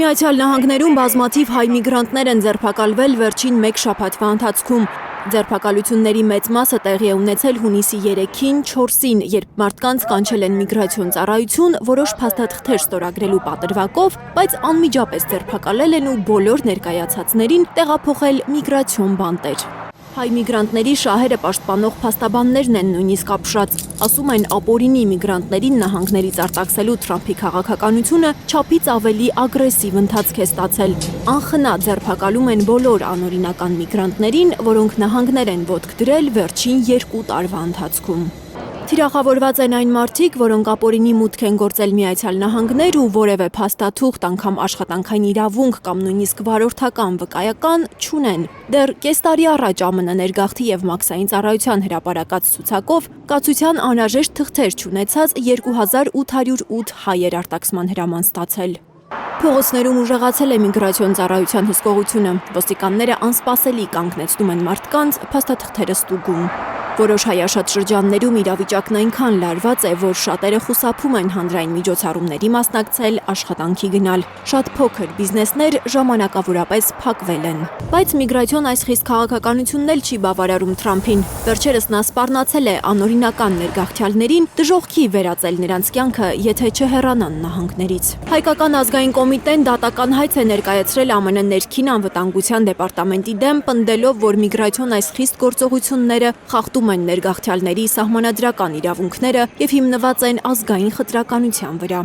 Միացյալ Նահանգներում բազմաթիվ հայ միգրանտներ են ձերբակալվել վերջին մեկ շաբաթվա ընթացքում։ Ձերբակալությունների մեծ մասը տեղի է ունեցել հունիսի 3-ին, 4-ին, երբ մարդկանց կանչել են միգրացիոն ծառայություն, որոշ փաստաթղթեր ստորագրելու պատրվակով, բայց անմիջապես ձերբակալել են ու բոլոր ներկայացածներին տեղափոխել միգրացիոն բանտեր։ Հայ միգրանտների շահերը պաշտպանող փաստաբաններն են նույնիսկ ապշած։ Ասում են, ապօրինի միգրանտներին նահանգներից արտաքսելու Թրամփի քաղաքականությունը չափից ավելի ագրեսիվ ընթացք է ստացել։ Անխնա ձերբակալում են բոլոր անօրինական միգրանտներին, որոնք նահանգներ են ոտք դրել վերջին 2 տարվա ընթացքում։ Թիրախավորված են այն մարդիկ, որոնք ապօրինի մուտք են գործել Միացյալ Նահանգներ ու որևէ փաստաթուղթ, անգամ աշխատանքային իրավունք կամ նույնիսկ վարորդական վկայական չունեն։ Դեռ կես տարի առաջ ԱՄՆ ներգաղթի եւ մաքսային ծառայության հրապարակած ցուցակով կացության անհրաժեշտ թղթեր չունեցած 2808 հայ էր արտաքսման հրաման ստացել։ Փողոցներում ուժեղացել է միգրացիոն ծառայության հսկողությունը։ Ոստիկանները անսպասելի կանգնեցնում են մարդկանց փաստաթղթերը ստուգում։ Որոշ հայաշատ շրջաններում իրավիճակն այնքան լարված է, որ շատերը խուսափում են հանրային միջոցառումների մասնակցել, աշխատանքի գնալ։ Շատ փոքր բիզնեսներ ժամանակավորապես փակվել են։ Բայց միգրացիոն այս խիստ քաղաքականությունն էլ չի բավարարում Թրամփին։ Վերջերս նա սպառնացել է անօրինական ներգաղթյալներին դժոխքի վերածել նրանց կյանքը, եթե չհեռանան նահանգներից։ Հայկական ազգային կոմիտեն դատական հայց է ներկայացրել ԱՄՆ ներքին անվտանգության դեպարտամենտի դեմ, պնդելով, որ միգրացիոն այս խիստ գործողությունները խախտում են ներգաղթյալների սահմանադրական իրավունքները և հիմնված են ազգային խտրականության վրա։